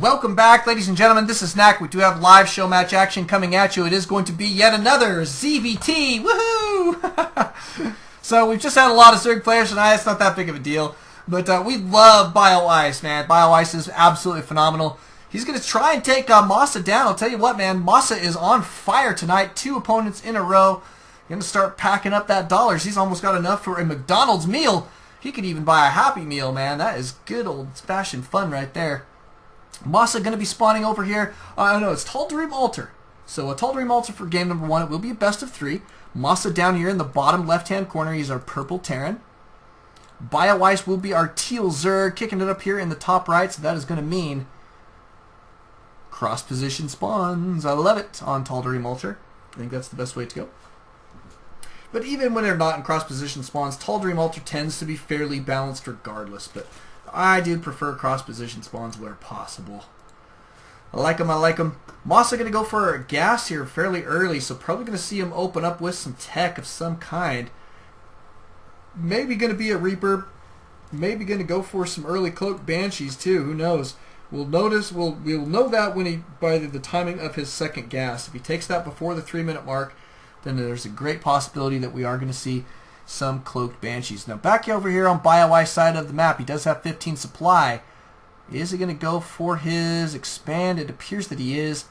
Welcome back, ladies and gentlemen. This is Knack. We do have live show match action coming at you. It is going to be yet another ZVT. Woohoo! So we've just had a lot of Zerg players tonight. It's not that big of a deal. But we love Bioice, man. Bioice is absolutely phenomenal. He's going to try and take NMxMaSa down. I'll tell you what, man. NMxMaSa is on fire tonight. 2 opponents in a row. Going to start packing up that dollars. He's almost got enough for a McDonald's meal. He could even buy a Happy Meal, man. That is good old-fashioned fun right there. NMxMaSa going to be spawning over here. No, it's Tall Dream Altar. So a Tall Dream Altar for game number 1. It will be a best of 3. NMxMaSa down here in the bottom left-hand corner. He's our purple Terran. Bioice will be our teal Zerg, kicking it up here in the top right. So that is going to mean cross-position spawns. I love it on Tall Dream Altar. I think that's the best way to go. But even when they're not in cross-position spawns, Tall Dream Altar tends to be fairly balanced regardless. But I do prefer cross-position spawns where possible. I like them, I like them. NMxMaSa going to go for a gas here fairly early, so probably going to see him open up with some tech of some kind. Maybe going to be a Reaper. Maybe going to go for some early Cloaked Banshees too, who knows. We'll know that by the timing of his second gas. If he takes that before the 3-minute mark, then there's a great possibility that we are going to see some Cloaked Banshees. Now back over here on Bioice side of the map, he does have 15 supply. Is he going to go for his expand? It appears that he is.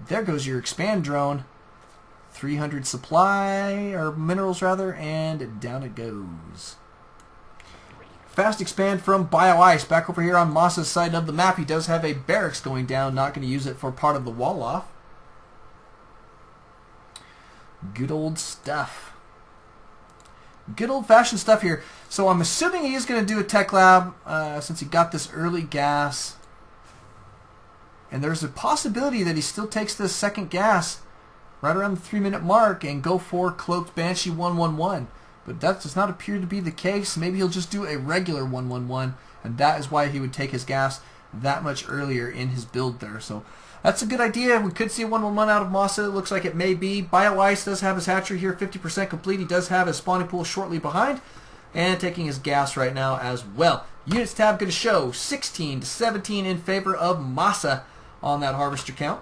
There goes your expand drone. 300 supply, or minerals rather, and down it goes. Fast expand from Bioice. Back over here on NMxMaSa's side of the map, he does have a barracks going down. Not going to use it for part of the wall off. Good old stuff. Good old-fashioned stuff here. So I'm assuming he is going to do a tech lab since he got this early gas. And there's a possibility that he still takes this second gas right around the 3-minute mark and go for Cloaked Banshee 111. But that does not appear to be the case. Maybe he'll just do a regular 111, and that is why he would take his gas that much earlier in his build there. So that's a good idea. We could see a 111 out of NMxMaSa. It looks like it may be. Bioice does have his hatchery here 50% complete. He does have his spawning pool shortly behind, and taking his gas right now as well. Units tab going to show 16 to 17 in favor of NMxMaSa on that harvester count.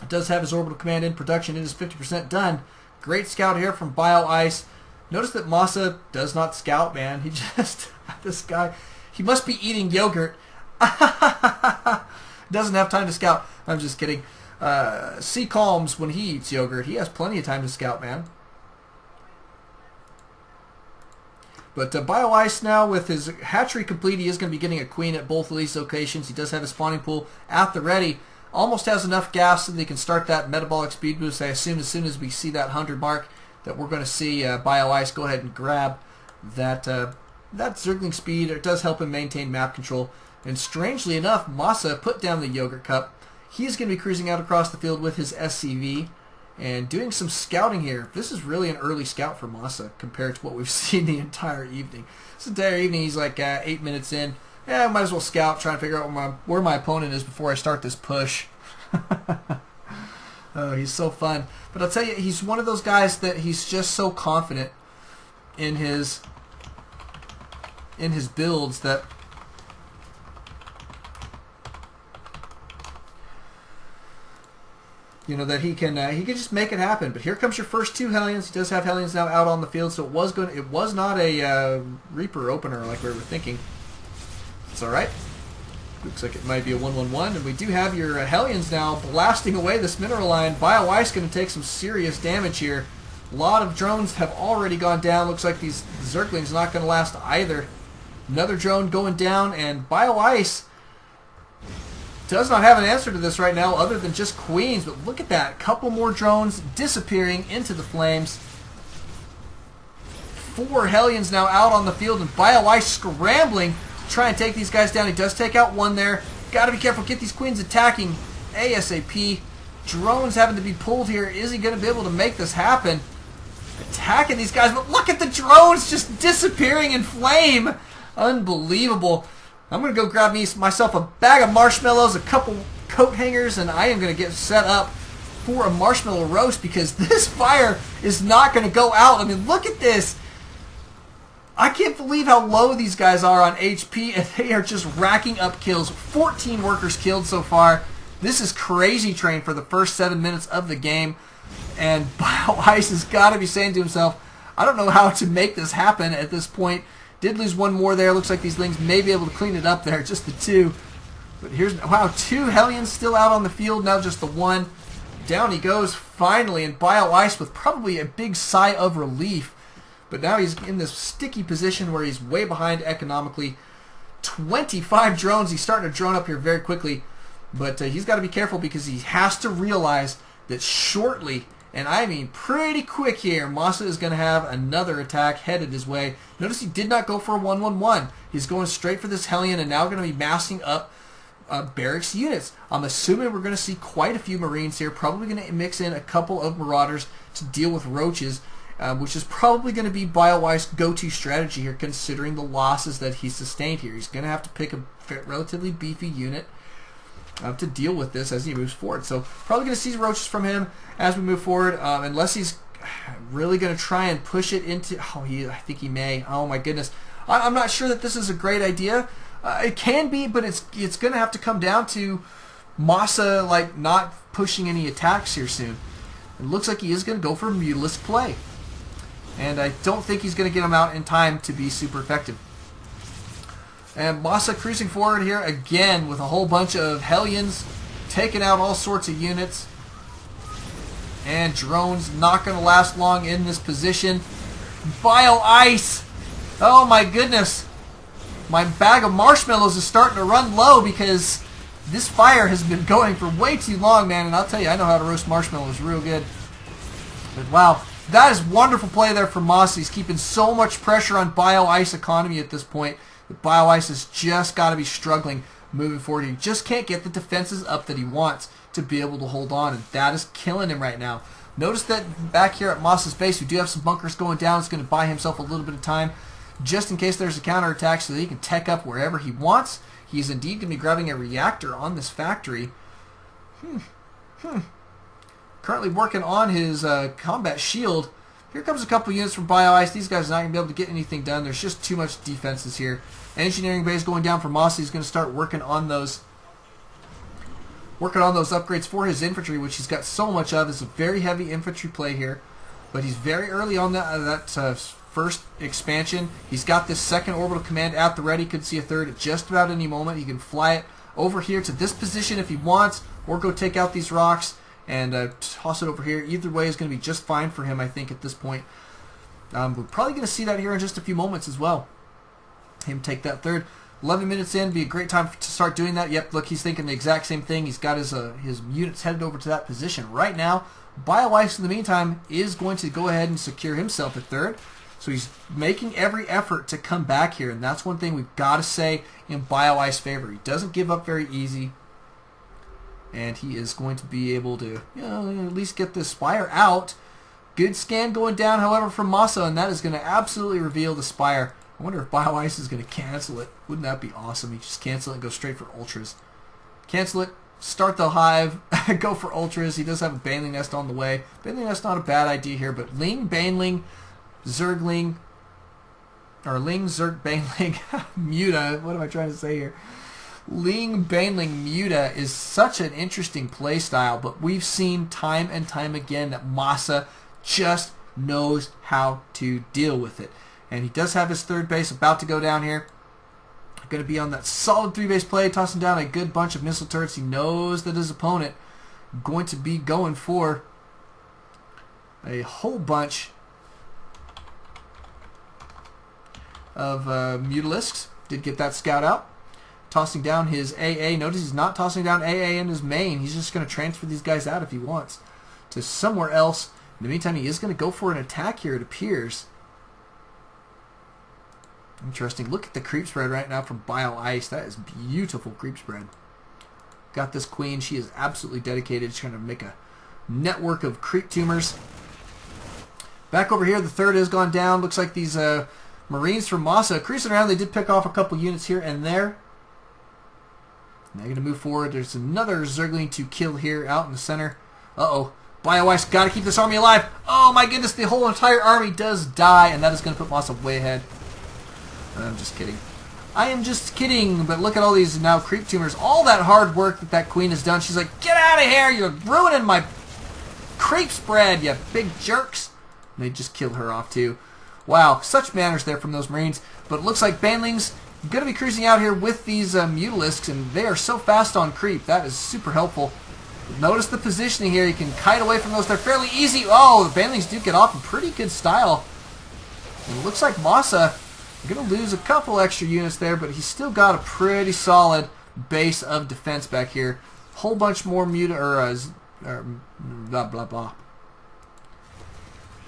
It does have his orbital command in production. It is 50% done. Great scout here from Bioice. Notice that NMxMaSa does not scout, man. He just, this guy, he must be eating yogurt. Doesn't have time to scout. I'm just kidding. Sea calms when he eats yogurt. He has plenty of time to scout, man. But Bioice now, with his hatchery complete, he is going to be getting a queen at both of these locations. He does have a spawning pool at the ready. Almost has enough gas so that he can start that metabolic speed boost. I assume as soon as we see that 100 mark that we're going to see Bioice go ahead and grab that Zergling speed. It does help him maintain map control. And strangely enough, NMxMaSa put down the yogurt cup. He's going to be cruising out across the field with his SCV and doing some scouting here. This is really an early scout for NMxMaSa compared to what we've seen the entire evening. This entire evening he's like 8 minutes in. Yeah, I might as well scout, trying to figure out where my opponent is before I start this push. Oh, he's so fun. But I'll tell you, he's one of those guys that he's just so confident in his builds that that he can just make it happen. But here comes your first 2 Hellions. He does have Hellions now out on the field, so it was not a Reaper opener like we were thinking. It's all right. Looks like it might be a 111, and we do have your Hellions now blasting away this mineral line. Bioice going to take some serious damage here. A lot of drones have already gone down. Looks like these Zerglings not going to last either. Another drone going down, and Bioice does not have an answer to this right now other than just queens. But look at that. A couple more drones disappearing into the flames. 4 Hellions now out on the field, and Bioice scrambling to try and take these guys down. He does take out one there. Got to be careful. Get these queens attacking ASAP. Drones having to be pulled here. Is he going to be able to make this happen? Attacking these guys, but look at the drones just disappearing in flame. Unbelievable. I'm going to go grab myself a bag of marshmallows, a couple coat hangers, and I am going to get set up for a marshmallow roast because this fire is not going to go out. I mean, look at this. I can't believe how low these guys are on HP, and they are just racking up kills. 14 workers killed so far. This is crazy train for the first 7 minutes of the game. And Bioice has got to be saying to himself, I don't know how to make this happen at this point. Did lose one more there. Looks like these Lings may be able to clean it up there. Just the two. But here's, wow, 2 Hellions still out on the field. Now just the 1. Down he goes finally. And Bioice with probably a big sigh of relief. But now he's in this sticky position where he's way behind economically. 25 drones. He's starting to drone up here very quickly. But he's got to be careful because he has to realize that shortly, and I mean pretty quick here, Masa is going to have another attack headed his way. Notice he did not go for a 1-1-1. He's going straight for this Hellion and now going to be massing up barracks units. I'm assuming we're going to see quite a few Marines here. Probably going to mix in a couple of Marauders to deal with Roaches. Which is probably going to be Bioice's go-to strategy here, considering the losses that he sustained here. He's going to have to pick a relatively beefy unit to deal with this as he moves forward. So probably going to see Roaches from him as we move forward, unless he's really going to try and push it into... Oh, I think he may. Oh, my goodness. I'm not sure that this is a great idea. It can be, but it's going to have to come down to Masa like not pushing any attacks here soon. It looks like he is going to go for a Mutalisk play. And I don't think he's going to get him out in time to be super effective. And Masa cruising forward here again with a whole bunch of Hellions, taking out all sorts of units. And drones not going to last long in this position. Bioice! Oh my goodness! My bag of marshmallows is starting to run low because this fire has been going for way too long, man. And I'll tell you, I know how to roast marshmallows real good. But wow. That is wonderful play there for Masa. He's keeping so much pressure on Bioice economy at this point. But Bioice has just got to be struggling moving forward. He just can't get the defenses up that he wants to be able to hold on. And that is killing him right now. Notice that back here at Masa's base, we do have some bunkers going down. It's going to buy himself a little bit of time just in case there's a counterattack so that he can tech up wherever he wants. He's indeed going to be grabbing a reactor on this factory. Currently working on his combat shield. Here comes a couple units from Bioice. These guys are not going to be able to get anything done. There's just too much defenses here. Engineering base going down for Masa. He's going to start working on those upgrades for his infantry, which he's got so much of. It's a very heavy infantry play here. But he's very early on that first expansion. He's got this second orbital command at the ready. Could see a third at just about any moment. He can fly it over here to this position if he wants, or go take out these rocks and toss it over here. Either way is going to be just fine for him, I think, at this point. We're probably going to see that here in just a few moments as well. Him take that third. 11 minutes in, be a great time to start doing that. Yep, look, he's thinking the exact same thing. He's got his units headed over to that position right now. Bioice, in the meantime, is going to go ahead and secure himself a third. So he's making every effort to come back here, and that's one thing we've got to say in Bioice's favor. He doesn't give up very easy. And he is going to be able to, at least get this spire out. Good scan going down, however, from Masa, and that is going to absolutely reveal the spire. I wonder if Bioice is going to cancel it. Wouldn't that be awesome? He just cancel it and go straight for Ultras. Cancel it, start the hive, go for Ultras. He does have a Baneling Nest on the way. Baneling Nest not a bad idea here, but Ling, Baneling, Zergling, or Ling, Zerg, Baneling, Muta. What am I trying to say here? Ling, Baneling, Muta is such an interesting play style, but we've seen time and time again that Masa just knows how to deal with it. And he does have his third base about to go down here. Going to be on that solid 3-base play, tossing down a good bunch of missile turrets. He knows that his opponent going to be going for a whole bunch of Mutalisks. Did get that scout out. Tossing down his AA. Notice he's not tossing down AA in his main. He's just going to transfer these guys out if he wants to somewhere else. In the meantime, he is going to go for an attack here, it appears. Interesting. Look at the creep spread right now from Bioice. That is beautiful creep spread. Got this queen. She is absolutely dedicated. She's trying to make a network of creep tumors. Back over here, the third has gone down. Looks like these Marines from Masa cruising around. They did pick off a couple units here and there. Now you're going to move forward. There's another Zergling to kill here out in the center. Uh-oh. Bioice got to keep this army alive. Oh my goodness, the whole entire army does die, and that is going to put Masa way ahead. I'm just kidding. I am just kidding, but look at all these now creep tumors. All that hard work that queen has done. She's like, get out of here! You're ruining my creep spread, you big jerks! And they just kill her off too. Wow, such manners there from those Marines. But it looks like Banelings going to be cruising out here with these Mutalisks, and they are so fast on creep. That is super helpful. Notice the positioning here. You can kite away from those. They're fairly easy. Oh, the Banelings do get off in pretty good style. And it looks like MxMaSa going to lose a couple extra units there, but he's still got a pretty solid base of defense back here. Whole bunch more blah blah blah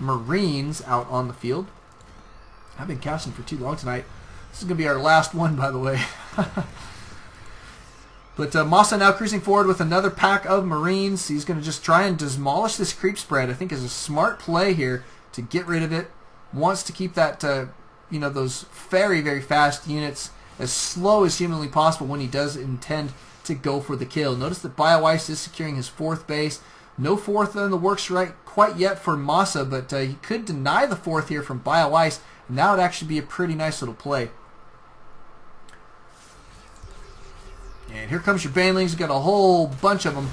Marines out on the field. I've been casting for too long tonight. This is going to be our last one, by the way. But MxMaSa now cruising forward with another pack of Marines. He's going to just try and demolish this creep spread. I think is a smart play here to get rid of it. Wants to keep that, those very, very fast units as slow as humanly possible when he does intend to go for the kill. Notice that Bioice is securing his 4th base. No 4th in the works right quite yet for MxMaSa, but he could deny the 4th here from Bioice, and that would actually be a pretty nice little play. And here comes your Banelings. We've got a whole bunch of them.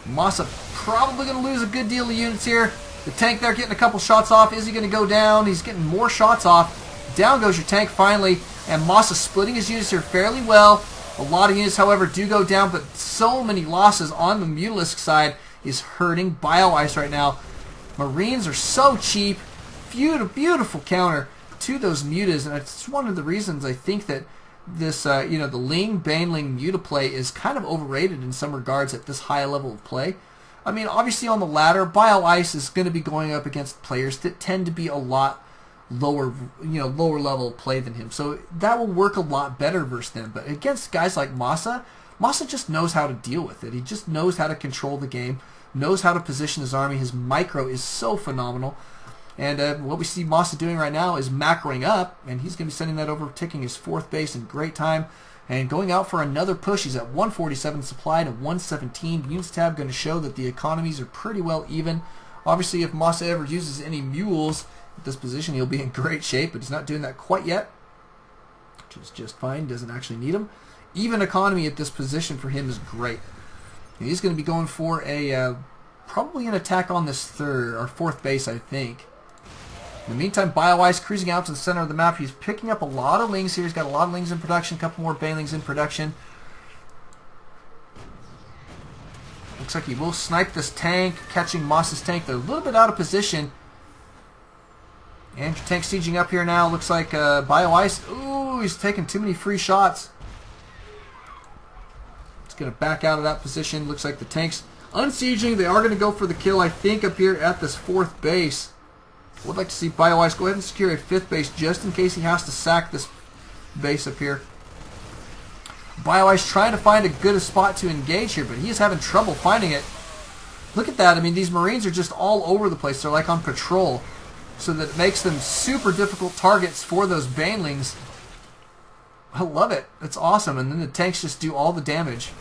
MxMaSa probably going to lose a good deal of units here. The tank there getting a couple shots off. Is he going to go down? He's getting more shots off. Down goes your tank finally. And MxMaSa splitting his units here fairly well. A lot of units, however, do go down, but so many losses on the Mutalisk side is hurting Bioice right now. Marines are so cheap. Beautiful counter to those mutas, and it's one of the reasons I think that this, the Ling Baneling muta play is kind of overrated in some regards at this high level of play. I mean, obviously on the ladder, Bioice is going to be going up against players that tend to be a lot lower level play than him, so that will work a lot better versus them. But against guys like MxMaSa, MxMaSa just knows how to deal with it. He just knows how to control the game, knows how to position his army. His micro is so phenomenal. And what we see MxMaSa doing right now is macroing up, and he's going to be sending that over, taking his 4th base in great time, and going out for another push. He's at 147 supply to 117. Units tab going to show that the economies are pretty well even. Obviously, if MxMaSa ever uses any mules at this position, he'll be in great shape, but he's not doing that quite yet, which is just fine. Doesn't actually need them. Even economy at this position for him is great. And he's going to be going for a probably an attack on this 4th base, I think. In the meantime, Bioice cruising out to the center of the map. He's picking up a lot of Lings here. He's got a lot of Lings in production, a couple more Banelings in production. Looks like he will snipe this tank, catching MxMaSa's tank. They're a little bit out of position. And your tank sieging up here now. Looks like Bioice. Ooh, he's taking too many free shots. He's going to back out of that position. Looks like the tank's unsieging. They are going to go for the kill, I think, up here at this 4th base. Would like to see Bioice go ahead and secure a 5th base just in case he has to sack this base up here. Bioice trying to find a good spot to engage here, but he is having trouble finding it. Look at that. I mean, these Marines are just all over the place. They're like on patrol, so that it makes them super difficult targets for those Banelings. I love it. It's awesome. And then the tanks just do all the damage.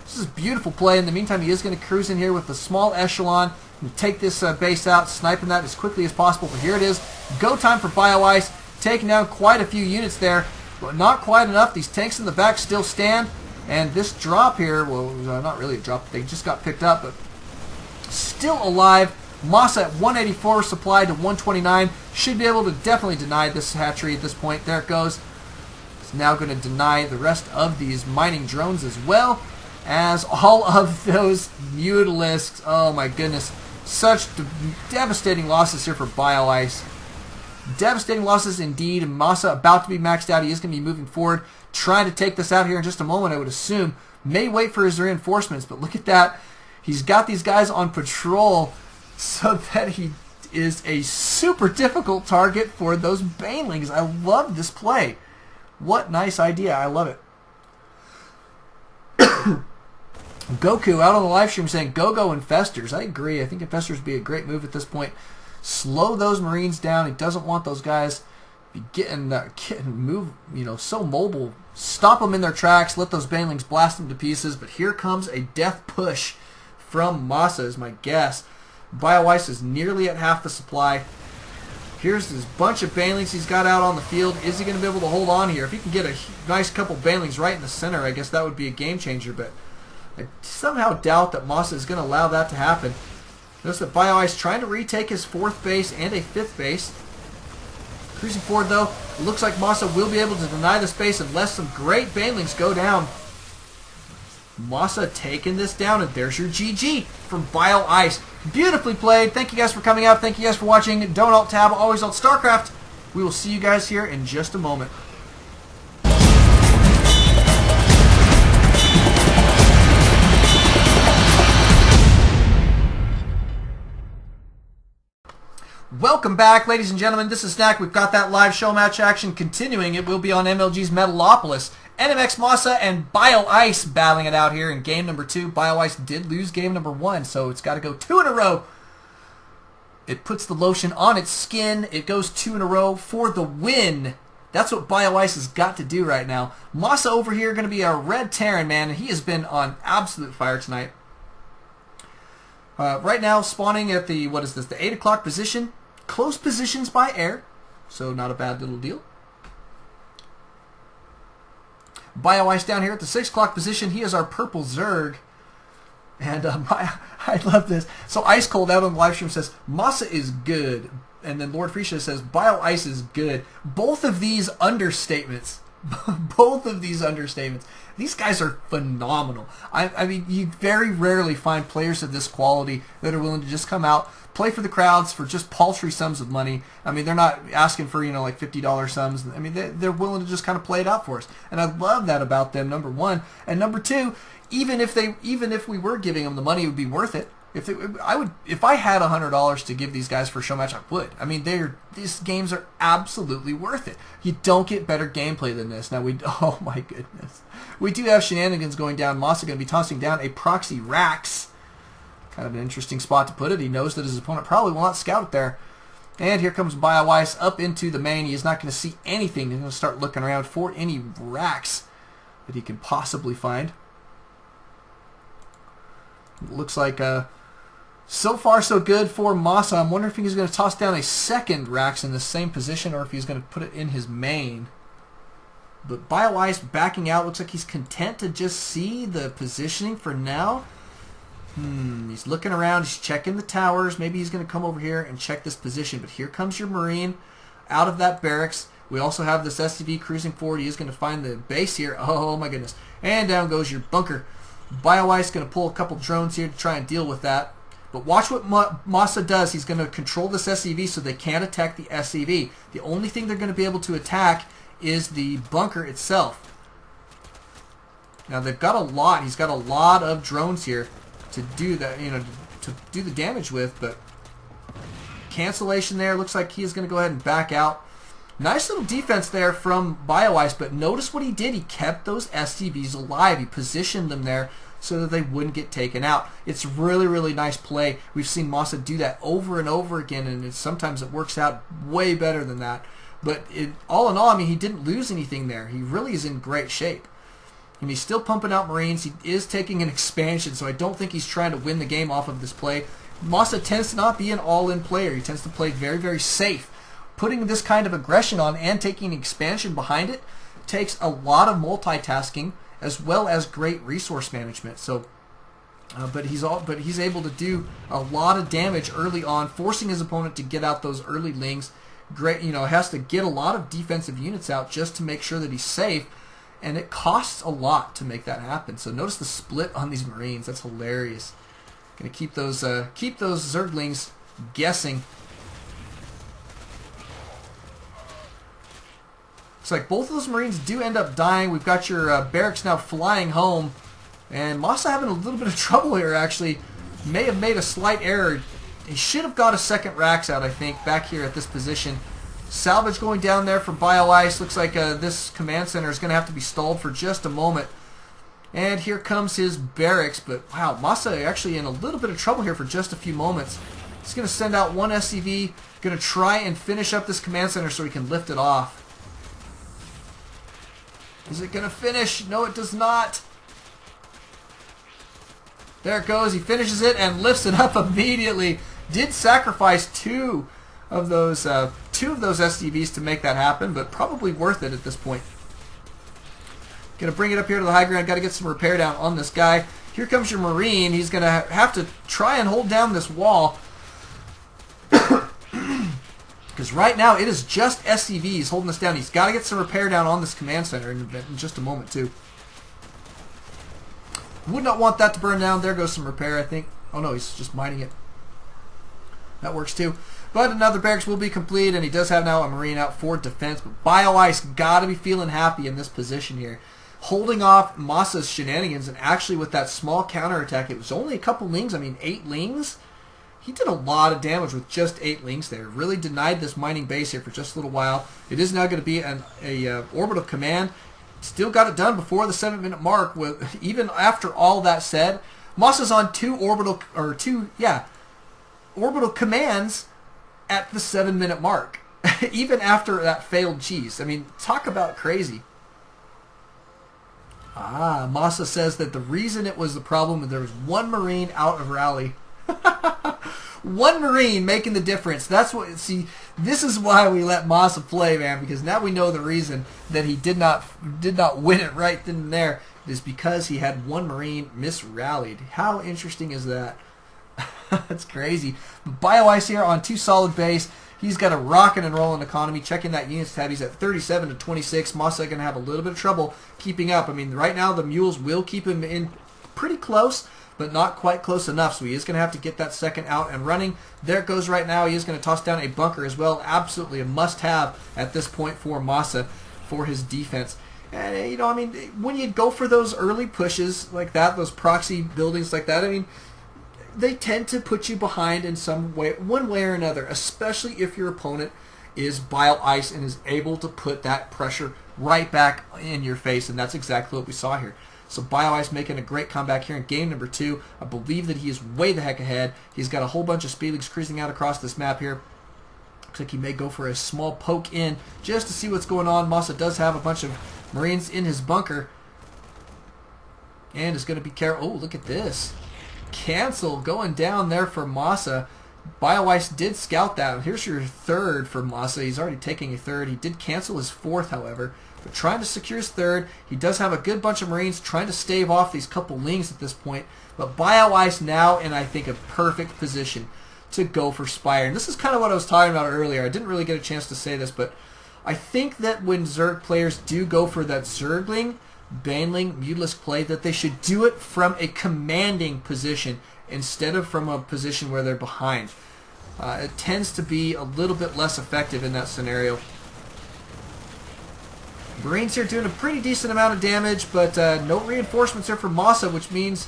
This is a beautiful play. In the meantime, he is going to cruise in here with a small echelon and take this base out, sniping that as quickly as possible. But here it is. Go time for Bioice, taking down quite a few units there, but not quite enough. These tanks in the back still stand. And this drop here, well, not really a drop. They just got picked up, but still alive. MxMaSa at 184 supply to 129. Should be able to definitely deny this hatchery at this point. There it goes. It's now going to deny the rest of these mining drones as well as all of those Mutalisks. Oh my goodness. Such devastating losses here for Bioice. Devastating losses indeed. MxMaSa about to be maxed out. He is going to be moving forward, trying to take this out here in just a moment, I would assume. May wait for his reinforcements, but look at that. He's got these guys on patrol so that he is a super difficult target for those Banelings. I love this play. What nice idea. I love it. Goku out on the live stream saying go Infestors. I agree. I think Infestors would be a great move at this point. Slow those Marines down. He doesn't want those guys be getting move, so mobile. Stop them in their tracks. Let those Banelings blast them to pieces. But here comes a death push from MxMaSa is my guess. Bioice is nearly at half the supply. Here's this bunch of banelings he's got out on the field. Is he going to be able to hold on here? If he can get a nice couple banelings right in the center, I guess that would be a game changer. But I somehow doubt that MxMaSa is going to allow that to happen. Notice that Bioice trying to retake his 4th base and a 5th base. Cruising forward, though, it looks like MxMaSa will be able to deny the space unless some great banelings go down. MxMaSa taking this down, and there's your GG from Bioice. Beautifully played. Thank you guys for coming out. Thank you guys for watching. Don't alt tab, always alt Starcraft. We will see you guys here in just a moment. Welcome back, ladies and gentlemen. This is Snack. We've got that live show match action continuing. It will be on MLG's Metalopolis. NMxMaSa and Bioice battling it out here in game number 2. Bioice did lose game number 1, so it's got to go 2 in a row. It puts the lotion on its skin. It goes 2 in a row for the win. That's what Bioice has got to do right now. MxMaSa over here going to be a red Terran, man. He has been on absolute fire tonight. Right now, spawning at the, what is this, the 8 o'clock position. Close positions by air, so not a bad little deal. Bioice down here at the 6 o'clock position. He is our purple Zerg. And I love this. So Ice Cold out on the live stream says, MxMaSa is good. And then Lord Freesia says, Bioice is good. Both of these understatements. Both of these understatements. These guys are phenomenal. I mean, you very rarely find players of this quality that are willing to just come out, play for the crowds for just paltry sums of money. I mean, they're not asking for, you know, like $50 sums. I mean, they're willing to just kind of play it out for us. And I love that about them, number one. And number two, even if we were giving them the money, it would be worth it. If I had $100 to give these guys for a show match, I would. I mean, these games are absolutely worth it. You don't get better gameplay than this. Now oh my goodness, we do have shenanigans going down. MxMaSa going to be tossing down a proxy Rax. Kind of an interesting spot to put it. He knows that his opponent probably will not scout it there. And here comes Bioice up into the main. He is not going to see anything. He's going to start looking around for any Rax that he can possibly find. It looks like so far so good for MxMaSa. I'm wondering if he's going to toss down a second Rax in the same position or if he's going to put it in his main. But Bioice backing out. Looks like he's content to just see the positioning for now. He's looking around. He's checking the towers. Maybe he's going to come over here and check this position. But here comes your Marine out of that barracks. We also have this SCV cruising forward. He is going to find the base here. Oh my goodness. And down goes your bunker. Bioice going to pull a couple drones here to try and deal with that. But watch what MxMaSa does. He's going to control this SCV so they can't attack the SCV. The only thing they're going to be able to attack is the bunker itself. Now they've got a lot. He's got a lot of drones here to do that, you know, to do the damage with. But cancellation there. Looks like he is going to go ahead and back out. Nice little defense there from Bioice, but notice what he did. He kept those SCVs alive. He positioned them there so that they wouldn't get taken out. It's really, really nice play. We've seen MxMaSa do that over and over again, and sometimes it works out way better than that. But all in all, I mean, he didn't lose anything there. He really is in great shape. And he's still pumping out Marines. He is taking an expansion, so I don't think he's trying to win the game off of this play. MxMaSa tends to not be an all-in player. He tends to play very, very safe. Putting this kind of aggression on and taking expansion behind it takes a lot of multitasking as well as great resource management. So, but he's able to do a lot of damage early on, forcing his opponent to get out those early lings. Great, you know, has to get a lot of defensive units out just to make sure that he's safe, and it costs a lot to make that happen. So notice the split on these Marines. That's hilarious. Gonna keep those Zerglings guessing. Looks like both of those Marines do end up dying. We've got your barracks now flying home. And MxMaSa having a little bit of trouble here, actually. May have made a slight error. He should have got a second Rax out, I think, back here at this position. Salvage going down there for Bioice. Looks like this command center is going to have to be stalled for just a moment. And here comes his barracks. But, wow, MxMaSa actually in a little bit of trouble here for just a few moments. He's going to send out one SCV. Going to try and finish up this command center so he can lift it off. Is it going to finish? No, it does not. There it goes. He finishes it and lifts it up immediately. Did sacrifice two of those 2 of those SCVs to make that happen, but probably worth it at this point. Going to bring it up here to the high ground. Got to get some repair down on this guy. Here comes your Marine. He's going to have to try and hold down this wall. Because right now it is just SCVs holding us down. He's got to get some repair down on this command center in just a moment too. Would not want that to burn down. There goes some repair, I think. Oh no, he's just mining it. That works too. But another barracks will be complete, and he does have now a Marine out for defense. But Bioice got to be feeling happy in this position here. Holding off MxMaSa's shenanigans, and actually with that small counterattack, it was only a couple lings. I mean, 8 lings. He did a lot of damage with just 8 lings there. Really denied this mining base here for just a little while. It is now going to be an orbital command. Still got it done before the 7-minute mark. With even after all that said, MxMaSa's on 2 orbital commands at the 7-minute mark. Even after that failed cheese. I mean, talk about crazy. MxMaSa says that the reason it was the problem is there was 1 Marine out of rally. 1 Marine making the difference. That's what. See, this is why we let MxMaSa play, man. Because now we know the reason that he did not win it right then and there. It is because he had 1 Marine misrallied. How interesting is that? That's crazy. Bioice here on 2 solid base. He's got a rockin' and rollin' economy. Checking that units tab, he's at 37 to 26. MxMaSa going to have a little bit of trouble keeping up. I mean, right now the mules will keep him in pretty close, but not quite close enough. So he is going to have to get that second out and running. There it goes right now. He is going to toss down a bunker as well. Absolutely a must-have at this point for MxMaSa for his defense. And, you know, I mean, when you go for those early pushes like that, those proxy buildings like that, I mean, they tend to put you behind in some way, one way or another, especially if your opponent is Bioice and is able to put that pressure right back in your face, and that's exactly what we saw here. So Bioice making a great comeback here in game number 2. I believe that he is way the heck ahead. He's got a whole bunch of speedlings cruising out across this map here. Looks like he may go for a small poke in just to see what's going on. MxMaSa does have a bunch of Marines in his bunker and is going to be careful. Oh, look at this. Cancel going down there for MxMaSa. Bioice did scout that. Here's your 3rd for MxMaSa. He's already taking a 3rd. He did cancel his 4th, however. But trying to secure his 3rd. He does have a good bunch of Marines trying to stave off these couple lings at this point. But Bioice now in, I think, a perfect position to go for Spire. And this is kind of what I was talking about earlier. I didn't really get a chance to say this, but I think that when Zerg players do go for that Zergling, Baneling, Mutalisk play, that they should do it from a commanding position instead of from a position where they're behind. It tends to be a little bit less effective in that scenario. Marines here doing a pretty decent amount of damage, but no reinforcements here for MxMaSa, which means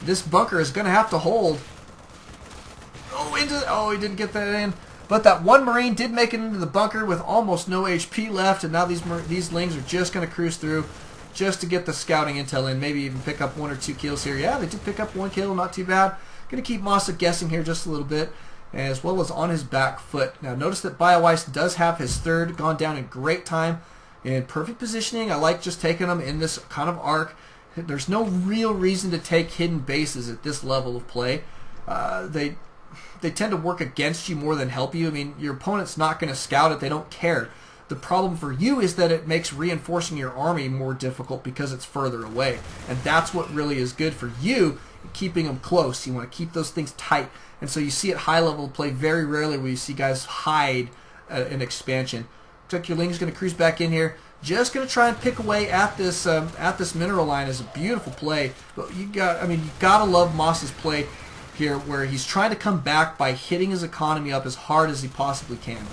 this bunker is going to have to hold. Oh, he didn't get that in. But that 1 Marine did make it into the bunker with almost no HP left, and now these lings are just going to cruise through just to get the scouting intel in, maybe even pick up 1 or 2 kills here. Yeah, they did pick up 1 kill, not too bad. Going to keep MxMaSa guessing here just a little bit, as well as on his back foot. Now notice that Bioice does have his 3rd gone down in great time, in perfect positioning. I like just taking them in this kind of arc. There's no real reason to take hidden bases at this level of play. They tend to work against you more than help you. I mean, your opponent's not going to scout it. They don't care. The problem for you is that it makes reinforcing your army more difficult because it's further away. And that's what really is good for you, keeping them close. You want to keep those things tight. And so you see at high level play very rarely where you see guys hide an expansion. Looks like your Ling's going to cruise back in here. Just going to try and pick away at this mineral line. Is a beautiful play. But you got to love MxMaSa's play here, where he's trying to come back by hitting his economy up as hard as he possibly can.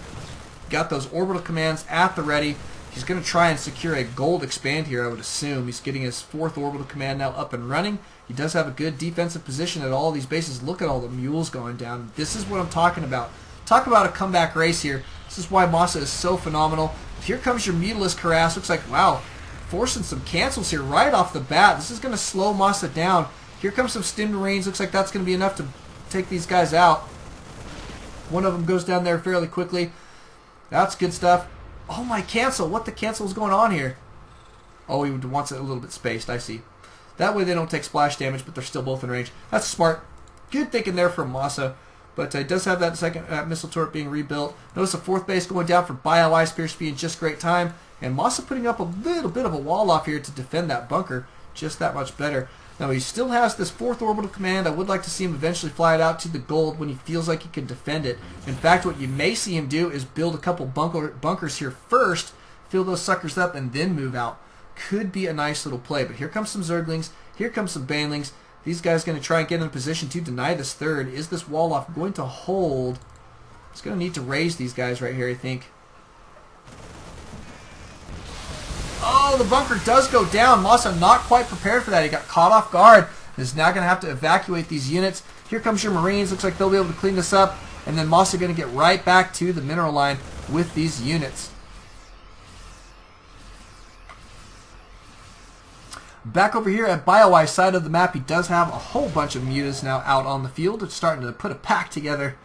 Got those orbital commands at the ready. He's going to try and secure a gold expand here, I would assume. He's getting his 4th orbital command now up and running. He does have a good defensive position at all these bases. Look at all the mules going down. This is what I'm talking about. Talk about a comeback race here. This is why MxMaSa is so phenomenal. Here comes your Mutalisk harass. Looks like, wow, forcing some cancels here right off the bat. This is going to slow MxMaSa down. Here comes some Stim Marines. Looks like that's going to be enough to take these guys out. One of them goes down there fairly quickly. That's good stuff. Oh, my cancel. What the cancel is going on here? Oh, he wants it a little bit spaced. I see. That way they don't take splash damage, but they're still both in range. That's smart. Good thinking there from MxMaSa. But it does have that second missile turret being rebuilt. Notice the fourth base going down for Bioice. Appears to be in just great time. And MxMaSa putting up a little bit of a wall off here to defend that bunker. Just that much better. Now he still has this fourth orbital command. I would like to see him eventually fly it out to the gold when he feels like he can defend it. In fact, what you may see him do is build a couple bunkers here first, fill those suckers up, and then move out. Could be a nice little play. But here comes some Zerglings. Here comes some Banelings. These guys going to try and get in a position to deny this third. Is this wall off going to hold? It's going to need to raise these guys right here, I think. Oh, the bunker does go down. MxMaSa not quite prepared for that. He got caught off guard. Is now going to have to evacuate these units. Here comes your Marines. Looks like they'll be able to clean this up. And then MxMaSa going to get right back to the mineral line with these units. Back over here at Bioice side of the map, he does have a whole bunch of mutas now out on the field. It's starting to put a pack together.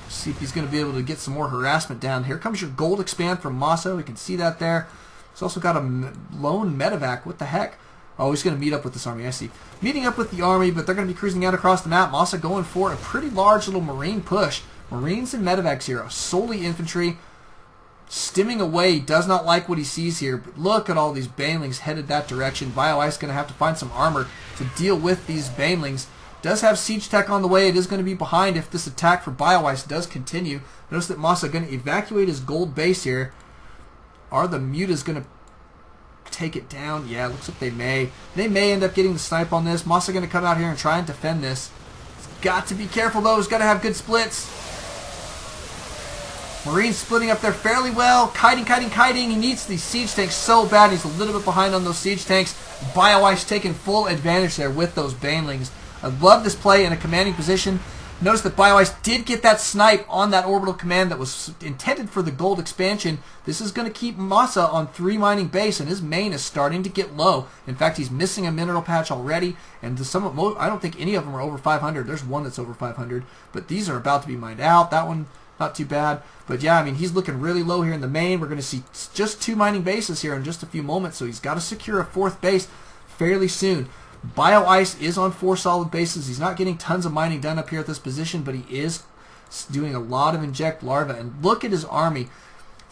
See if he's going to be able to get some more harassment down. Here comes your gold expand from MxMaSa. We can see that there. He's also got a lone medevac. What the heck? Oh, he's going to meet up with this army. I see. Meeting up with the army, but they're going to be cruising out across the map. MxMaSa going for a pretty large little Marine push. Marines and medevacs here. Solely infantry. Stimming away. He does not like what he sees here. But look at all these Banelings headed that direction. Bioice going to have to find some armor to deal with these Banelings. Does have siege tech on the way. It is going to be behind if this attack for Bioice does continue. Notice that MxMaSa going to evacuate his gold base here. Are the mutas going to take it down? Yeah, it looks like they may. They may end up getting the snipe on this. MxMaSa going to come out here and try and defend this. He's got to be careful though. He's got to have good splits. Marines splitting up there fairly well. Kiting. He needs these siege tanks so bad. He's a little bit behind on those siege tanks. Bioice taking full advantage there with those Banelings. I love this play in a commanding position. Notice that Bioice did get that snipe on that orbital command that was intended for the gold expansion. This is going to keep MxMaSa on 3 mining base, and his main is starting to get low. In fact, he's missing a mineral patch already, and I don't think any of them are over 500. There's one that's over 500, but these are about to be mined out. That one, not too bad. But yeah, I mean, he's looking really low here in the main. We're going to see just 2 mining bases here in just a few moments, so he's got to secure a 4th base fairly soon. Bioice is on 4 solid bases. He's not getting tons of mining done up here at this position, but he is doing a lot of inject larva. And look at his army.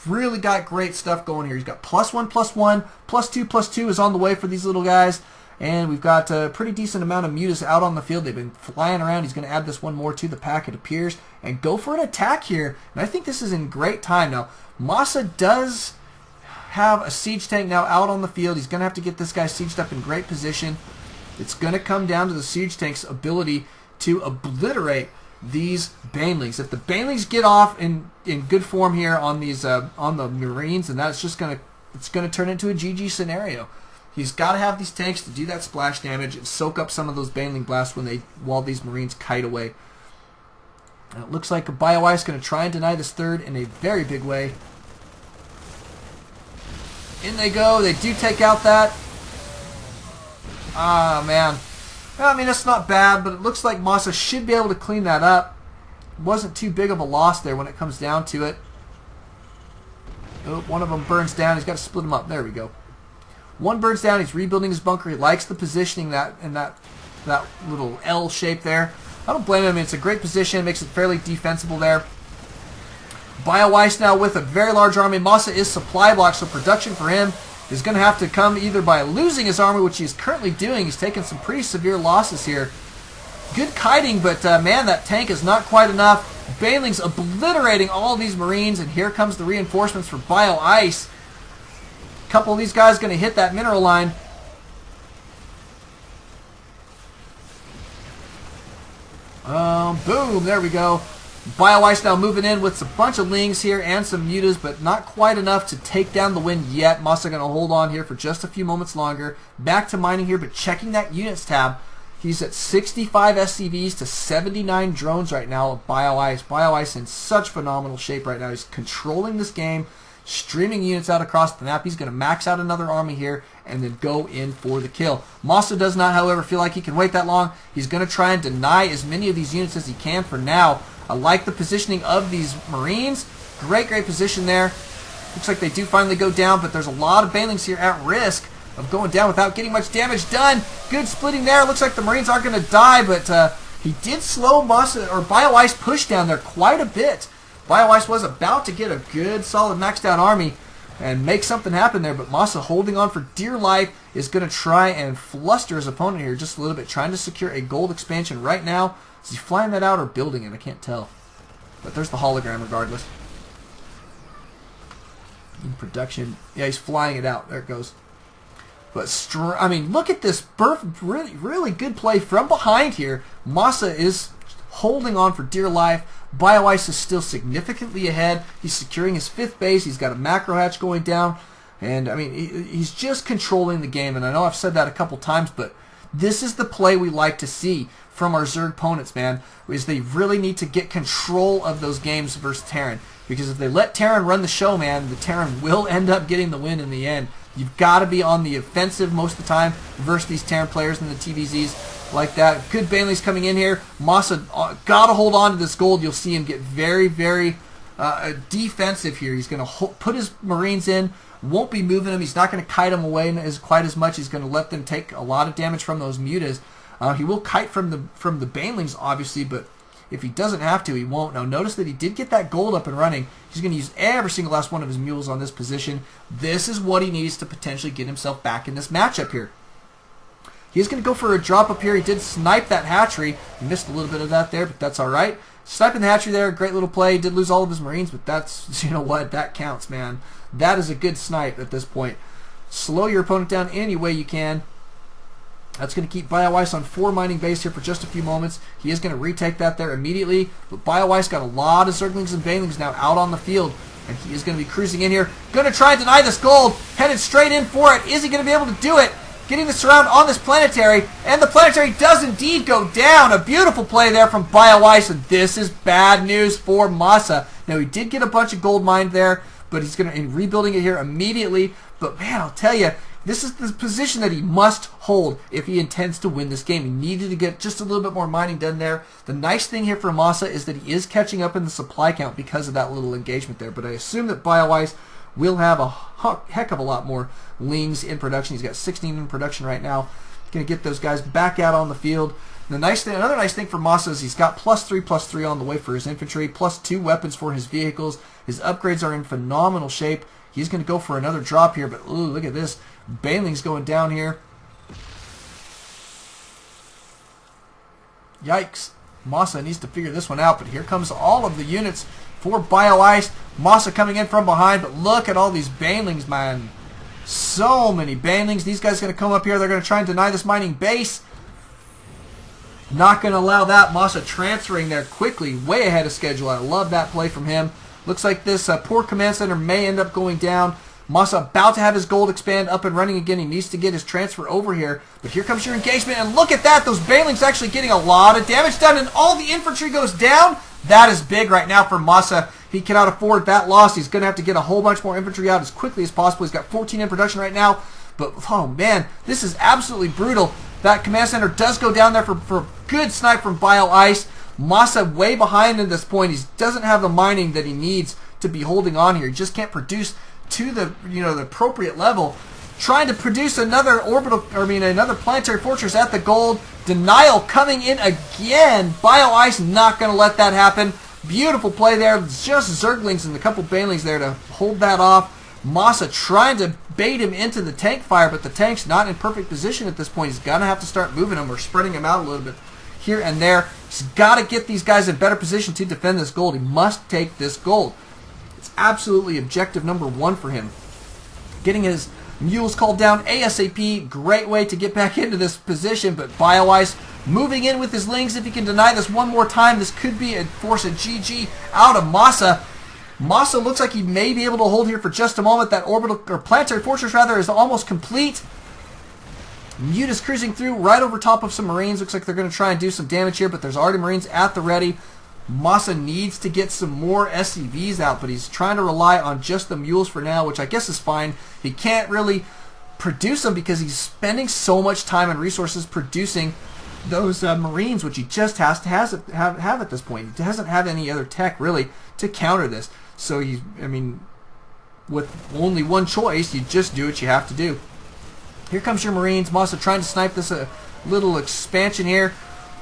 Really got great stuff going here. He's got +1, +1, +2 is on the way for these little guys. And we've got a pretty decent amount of mutas out on the field. They've been flying around. He's going to add this one more to the pack, it appears, and go for an attack here. And I think this is in great time. Now, MxMaSa does have a siege tank now out on the field. He's going to have to get this guy sieged up in great position. It's going to come down to the siege tank's ability to obliterate these Banelings. If the Banelings get off in good form here on these on the Marines, and that's just it's going to turn into a GG scenario. He's got to have these tanks to do that splash damage and soak up some of those Baneling blasts while these Marines kite away. And it looks like Bioice is going to try and deny this third in a very big way. In they go. They do take out that. Ah, man. I mean, that's not bad, but it looks like MxMaSa should be able to clean that up. Wasn't too big of a loss there when it comes down to it. Oh, one of them burns down. He's got to split them up. There we go. One burns down. He's rebuilding his bunker. He likes the positioning in that little L shape there. I don't blame him. I mean, it's a great position. It makes it fairly defensible there. Bioice now with a very large army. MxMaSa is supply blocked, so production for him is going to have to come either by losing his army, which he's currently doing. He's taken some pretty severe losses here. Good kiting, but man, that tank is not quite enough. Banelings obliterating all of these Marines, and here comes the reinforcements for Bioice. A couple of these guys going to hit that mineral line. Boom, there we go. Bioice now moving in with a bunch of Lings here and some mutas, but not quite enough to take down the wind yet. MxMaSa going to hold on here for just a few moments longer. Back to mining here, but checking that units tab. He's at 65 SCVs to 79 drones right now of Bioice. Bioice in such phenomenal shape right now. He's controlling this game, streaming units out across the map. He's going to max out another army here and then go in for the kill. MxMaSa does not, however, feel like he can wait that long. He's going to try and deny as many of these units as he can for now. I like the positioning of these Marines. Great position there. Looks like they do finally go down, but there's a lot of Banelings here at risk of going down without getting much damage done. Good splitting there. Looks like the Marines aren't going to die, but He did slow MxMaSa or Bioice push down there quite a bit. Bioice was about to get a good, solid maxed out army and make something happen there, but MxMaSa, holding on for dear life, is going to try and fluster his opponent here just a little bit, trying to secure a gold expansion right now. Is he flying that out or building it? I can't tell. But there's the hologram regardless. In production. Yeah, he's flying it out. There it goes. But, I mean, look at this. Really, really good play from behind here. MxMaSa is holding on for dear life. Bioice is still significantly ahead. He's securing his 5th base. He's got a macro hatch going down. And, I mean, he's just controlling the game. And I know I've said that a couple times, but this is the play we like to see from our Zerg opponents, man, is they really need to get control of those games versus Terran. Because if they let Terran run the show, man, the Terran will end up getting the win in the end. You've got to be on the offensive most of the time versus these Terran players and the TvZs like that. Good Banelings coming in here. MxMaSa got to hold on to this gold. You'll see him get very, very defensive here. He's going to put his Marines in. Won't be moving them. He's not going to kite them away quite as much. He's going to let them take a lot of damage from those mutas. He will kite from the Banelings, obviously, but if he doesn't have to, he won't. Now, notice that he did get that gold up and running. He's going to use every single last one of his mules on this position. This is what he needs to potentially get himself back in this matchup here. He's going to go for a drop up here. He did snipe that hatchery. He missed a little bit of that there, but that's all right. Sniping the hatchery there, great little play. Did lose all of his Marines, but that's, you know what, that counts, man. That is a good snipe at this point. Slow your opponent down any way you can. That's going to keep Bioice on 4 mining base here for just a few moments. He is going to retake that there immediately. But Bioice got a lot of Zerglings and Banelings now out on the field. And he is going to be cruising in here. Going to try and deny this gold. Headed straight in for it. Is he going to be able to do it? Getting the surround on this planetary. And the planetary does indeed go down. A beautiful play there from Bioice. And this is bad news for MxMaSa. Now, he did get a bunch of gold mined there. But he's going to be rebuilding it here immediately. But, man, I'll tell you, this is the position that he must hold if he intends to win this game. He needed to get just a little bit more mining done there. The nice thing here for MxMaSa is that he is catching up in the supply count because of that little engagement there. But I assume that Bioice will have a heck of a lot more lings in production. He's got 16 in production right now. Going to get those guys back out on the field. The nice thing, another nice thing for MxMaSa is he's got +3/+3 on the way for his infantry, +2 weapons for his vehicles. His upgrades are in phenomenal shape. He's going to go for another drop here, but ooh, look at this. Banelings going down here. Yikes. MxMaSa needs to figure this one out, but here comes all of the units for Bioice. MxMaSa coming in from behind, but look at all these Banelings, man. So many Banelings. These guys are going to come up here. They're going to try and deny this mining base. Not going to allow that. MxMaSa transferring there quickly, way ahead of schedule. I love that play from him. Looks like this poor command center may end up going down. MxMaSa about to have his gold expand up and running again. He needs to get his transfer over here. But here comes your engagement, and look at that. Those Banelings actually getting a lot of damage done, and all the infantry goes down. That is big right now for MxMaSa. He cannot afford that loss. He's going to have to get a whole bunch more infantry out as quickly as possible. He's got 14 in production right now. But, oh, man, this is absolutely brutal. That command center does go down there for good snipe from Bioice. MxMaSa way behind at this point. He doesn't have the mining that he needs to be holding on here. He just can't produce to the the appropriate level. Trying to produce another another planetary fortress at the gold. Denial coming in again. Bioice not going to let that happen. Beautiful play there. Just Zerglings and a couple Banelings there to hold that off. MxMaSa trying to bait him into the tank fire, but the tank's not in perfect position at this point. He's going to have to start moving them or spreading them out a little bit here and there. He's got to get these guys in better position to defend this gold. He must take this gold. It's absolutely objective number 1 for him. Getting his mules called down ASAP. Great way to get back into this position, but Bioice moving in with his lings. If he can deny this one more time, this could be force a GG out of MxMaSa. MxMaSa looks like he may be able to hold here for just a moment. That orbital, or planetary fortress rather, is almost complete. Mutas cruising through right over top of some Marines. Looks like they're going to try and do some damage here, but there's already Marines at the ready. MxMaSa needs to get some more SCVs out, but he's trying to rely on just the mules for now, which I guess is fine. He can't really produce them because he's spending so much time and resources producing those Marines, which he just has to have at this point. He doesn't have any other tech really to counter this. So with only one choice, you just do what you have to do. Here comes your Marines. MxMaSa trying to snipe this little expansion here.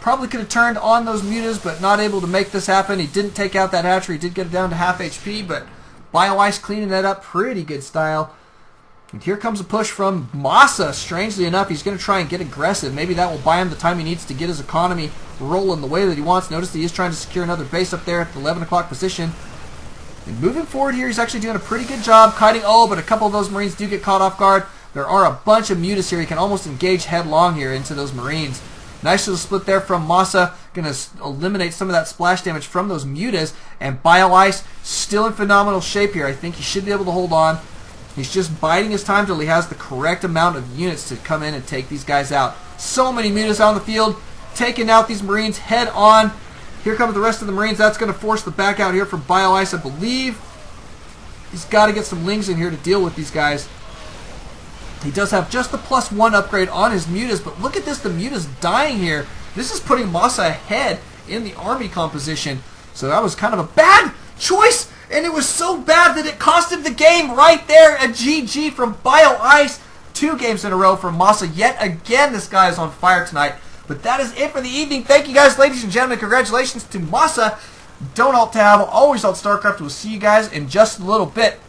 Probably could have turned on those mutas, but not able to make this happen. He didn't take out that hatchery. He did get it down to half HP, but Bioice cleaning that up pretty good style. And here comes a push from Masa. Strangely enough, he's going to try and get aggressive. Maybe that will buy him the time he needs to get his economy rolling the way that he wants. Notice that he is trying to secure another base up there at the 11 o'clock position. And moving forward here, he's actually doing a pretty good job kiting. Oh, but a couple of those Marines do get caught off guard. There are a bunch of mutas here. He can almost engage headlong here into those Marines. Nice little split there from Masa. Going to eliminate some of that splash damage from those mutas. And Bioice still in phenomenal shape here. I think he should be able to hold on. He's just biding his time till he has the correct amount of units to come in and take these guys out. So many mutas out on the field, taking out these Marines head on. Here comes the rest of the Marines. That's going to force the back out here from Bioice, I believe. He's got to get some Lings in here to deal with these guys. He does have just the +1 upgrade on his mutas, but look at this, the mutas dying here. This is putting Masa ahead in the army composition. So that was kind of a bad choice, and it was so bad that it cost him the game right there. A GG from Bioice. 2 games in a row from Masa. Yet again, this guy is on fire tonight. But that is it for the evening. Thank you guys, ladies and gentlemen. Congratulations to Masa. Don't alt tab, always alt Starcraft. We'll see you guys in just a little bit.